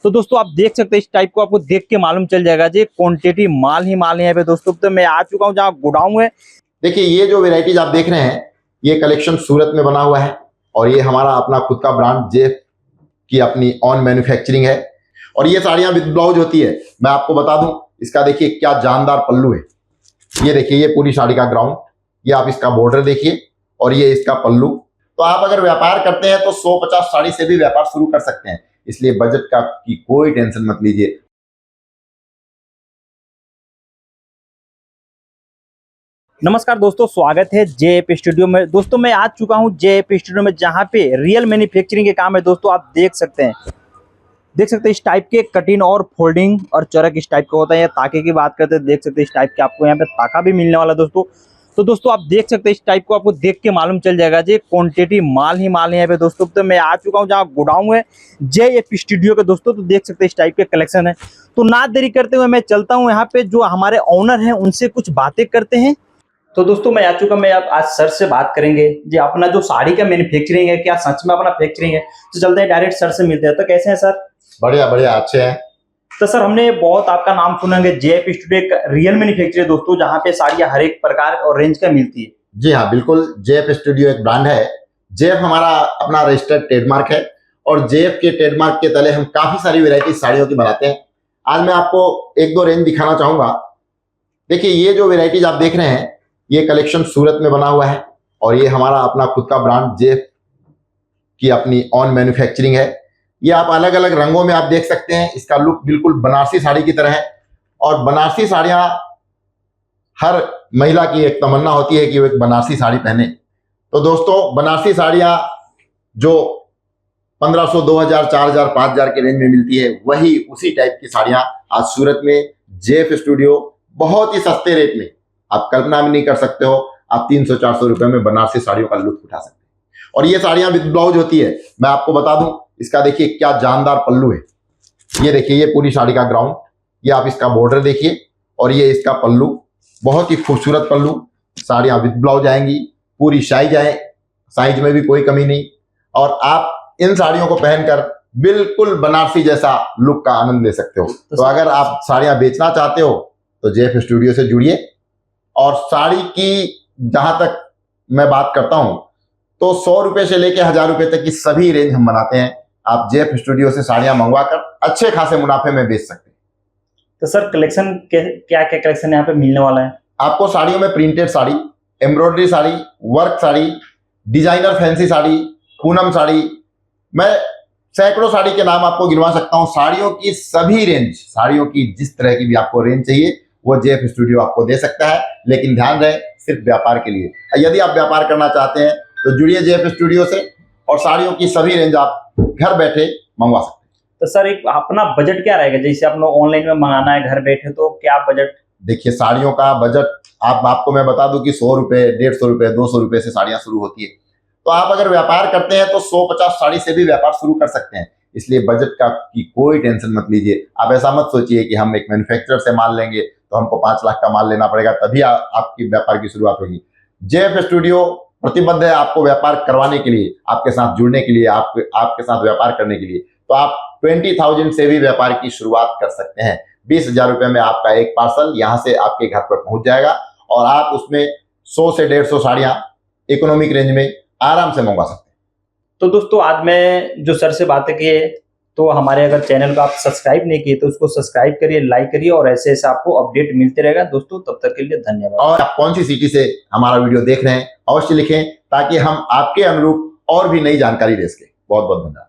तो दोस्तों आप देख सकते हैं इस टाइप को, आपको देख के मालूम चल जाएगा जी क्वांटिटी माल ही माल है यहाँ पे दोस्तों। तो मैं आ चुका हूँ जहाँ गोडाउन है। देखिए ये जो वेराइटीज आप देख रहे हैं ये कलेक्शन सूरत में बना हुआ है और ये हमारा अपना खुद का ब्रांड जेफ की अपनी ऑन मैन्युफैक्चरिंग है। और ये साड़ियां विद ब्लाउज होती है। मैं आपको बता दूं इसका देखिए क्या जानदार पल्लू है। ये देखिए ये पूरी साड़ी का ग्राउंड, ये आप इसका बॉर्डर देखिए और ये इसका पल्लू। तो आप अगर व्यापार करते हैं तो 150 साड़ी से भी व्यापार शुरू कर सकते हैं, इसलिए बजट का की कोई टेंशन मत लीजिए। नमस्कार दोस्तों, स्वागत है जेएफ स्टूडियो में। दोस्तों मैं आ चुका हूं जेएफ स्टूडियो में जहां पे रियल मैन्युफैक्चरिंग के काम है। दोस्तों आप देख सकते हैं इस टाइप के कटिंग और फोल्डिंग और चरक इस टाइप का होता है। ताके की बात करते हैं, देख सकते हैं इस टाइप के आपको यहाँ पे ताका भी मिलने वाला है दोस्तों। तो दोस्तों आप देख सकते हैं इस टाइप को, आपको देख के मालूम चल जाएगा जी क्वांटिटी माल ही माल है यहाँ पे दोस्तों। तो मैं आ चुका हूँ जहाँ गोडाउन है जेएफ स्टूडियो के दोस्तों। तो देख सकते हैं इस टाइप के कलेक्शन है। तो ना देरी करते हुए मैं चलता हूँ यहाँ पे जो हमारे ऑनर हैं उनसे कुछ बातें करते हैं। तो दोस्तों मैं आ चुका, मैं अब आज सर से बात करेंगे जी अपना जो साड़ी का मैन्युफैक्चरिंग है, क्या सच में अपना फैक्चरिंग है। तो चलते हैं डायरेक्ट सर से मिलते हैं। तो कैसे हैं सर? बढ़िया बढ़िया, अच्छे हैं। तो सर हमने बहुत आपका नाम सुनेंगे, जेएफ स्टूडियो एक रियल मैन्युफैक्चरर है दोस्तों, जहाँ पे साड़ियाँ हर एक प्रकार और रेंज का मिलती है। जी हाँ बिल्कुल, जेएफ स्टूडियो एक ब्रांड है। जेएफ हमारा अपना रजिस्टर्ड ट्रेडमार्क है और जेएफ के ट्रेडमार्क के तले हम काफी सारी वेराइटी साड़ियों की बनाते हैं। आज मैं आपको एक दो रेंज दिखाना चाहूंगा। देखिए ये जो वेराइटीज आप देख रहे हैं ये कलेक्शन सूरत में बना हुआ है और ये हमारा अपना खुद का ब्रांड जेफ की अपनी ऑन मैन्युफैक्चरिंग है। ये आप अलग अलग रंगों में आप देख सकते हैं। इसका लुक बिल्कुल बनारसी साड़ी की तरह है और बनारसी साड़ियां हर महिला की एक तमन्ना होती है कि वो एक बनारसी साड़ी पहने। तो दोस्तों बनारसी साड़ियां जो 1500, 2000, 4000, 5000 के रेंज में मिलती है, वही उसी टाइप की साड़ियां आज सूरत में जेफ स्टूडियो बहुत ही सस्ते रेट में, आप कल्पना भी नहीं कर सकते हो, आप 300-400 रुपए में बनारसी साड़ियों का लुत्फ उठा सकते हैं। और ये साड़ियां विद ब्लाउज होती है। मैं आपको बता दूं इसका देखिए क्या जानदार पल्लू है। ये देखिए ये पूरी साड़ी का ग्राउंड, ये आप इसका बॉर्डर देखिए और ये इसका पल्लू, बहुत ही खूबसूरत पल्लू। साड़ियां विद ब्लाउज आएंगी, पूरी साइज आए, साइज में भी कोई कमी नहीं। और आप इन साड़ियों को पहनकर बिल्कुल बनारसी जैसा लुक का आनंद ले सकते हो। तो अगर आप साड़ियां बेचना चाहते हो तो जेफ स्टूडियो से जुड़िए। और साड़ी की जहां तक मैं बात करता हूं तो 100 रुपए से लेकर 1000 रुपए तक की सभी रेंज हम बनाते हैं। आप जेफ स्टूडियो से साड़ियां मंगवाकर अच्छे खासे मुनाफे में बेच सकते हैं। तो सर कलेक्शन क्या क्या कलेक्शन यहाँ पे मिलने वाला है? आपको साड़ियों में printed sari, embroidery sari, work sari, designer fancy sari, Poonam sari, मैं सैकड़ों साड़ी के नाम आपको गिनवा सकता हूं। साड़ियों की सभी रेंज, साड़ियों की जिस तरह की भी आपको रेंज चाहिए वो जेफ स्टूडियो आपको दे सकता है। लेकिन ध्यान रहे सिर्फ व्यापार के लिए। यदि आप व्यापार करना चाहते हैं तो जुड़िए जेफ स्टूडियो से और साड़ियों की सभी रेंज आप घर बैठे मंगवा सकते हैं। तो सर एक अपना बजट क्या रहेगा, जैसे आपने ऑनलाइन में मंगाना है घर बैठे, तो क्या बजट? देखिए साड़ियों का बजट आपको मैं बता दूं कि 100 रुपए, 150 रुपए, 200 रुपए से साड़ियां शुरू होती है। तो आप अगर व्यापार करते हैं तो 150 साड़ी से भी व्यापार शुरू कर सकते हैं, इसलिए बजट का की कोई टेंशन मत लीजिए। आप ऐसा मत सोचिए कि हम एक मैन्युफैक्चरर से माल लेंगे तो हमको 5 लाख का माल लेना पड़ेगा तभी आपकी व्यापार की शुरुआत होगी। जेफ स्टूडियो प्रतिबद्ध है आपको व्यापार करवाने के लिए, आपके साथ जुड़ने के लिए, आपके साथ व्यापार करने के लिए। तो आप 20,000 से भी व्यापार की शुरुआत कर सकते हैं। 20,000 रुपए में आपका एक पार्सल यहाँ से आपके घर पर पहुंच जाएगा और आप उसमें 100 से 150 साड़ियां इकोनॉमिक रेंज में आराम से मंगवा सकते हैं। तो दोस्तों आज मैं जो सर से बातें की है, तो हमारे अगर चैनल को आप सब्सक्राइब नहीं किए तो उसको सब्सक्राइब करिए, लाइक करिए और ऐसे ऐसे आपको अपडेट मिलते रहेगा दोस्तों। तब तक के लिए धन्यवाद। और आप कौन सी सिटी से हमारा वीडियो देख रहे हैं अवश्य लिखें ताकि हम आपके अनुरूप और भी नई जानकारी दे सकें। बहुत बहुत धन्यवाद।